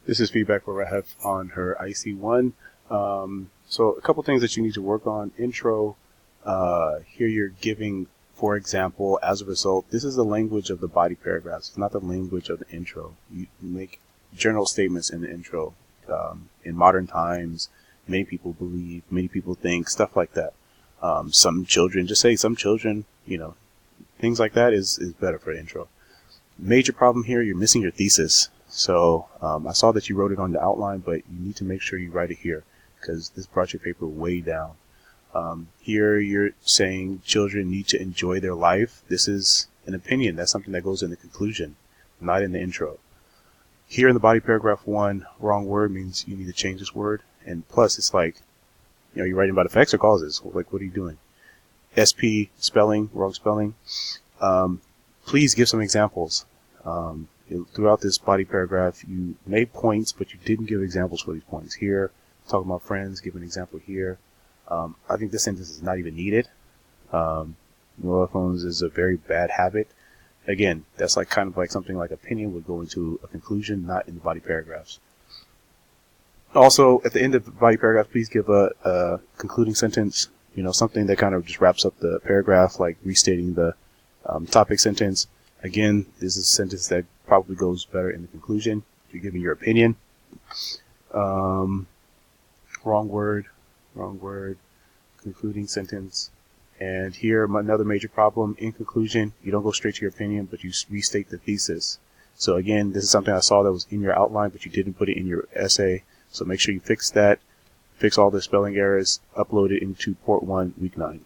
This is feedback for Rahaf on her IC1. So a couple things that you need to work on. Intro, here you're giving, for example, as a result, this is the language of the body paragraphs. It's not the language of the intro. You make general statements in the intro. In modern times, many people believe, many people think, stuff like that. Some children, just say some children, things like that is better for intro. Major problem here, you're missing your thesis. So I saw that you wrote it on the outline, but you need to make sure you write it here because this brought your paper way down. Here you're saying children need to enjoy their life. This is an opinion. That's something that goes in the conclusion, not in the intro. Here in the body paragraph 1, wrong word means you need to change this word. And plus, it's like, you're writing about effects or causes. Like, what are you doing? SP, spelling, wrong spelling. Please give some examples. Throughout this body paragraph, you made points, but you didn't give examples for these points. Here, talking about friends, give an example here. I think this sentence is not even needed. Mobile phones is a very bad habit. Again, that's kind of like something like opinion would go into a conclusion, not in the body paragraphs. Also, at the end of the body paragraph, please give a concluding sentence, something that kind of just wraps up the paragraph, like restating the topic sentence. Again, this is a sentence that probably goes better in the conclusion. You're giving your opinion. Wrong word, concluding sentence. And here, another major problem. In conclusion, you don't go straight to your opinion, but you restate the thesis. So again, this is something I saw that was in your outline, but you didn't put it in your essay. So make sure you fix that. Fix all the spelling errors. Upload it into Port 1, Week 9.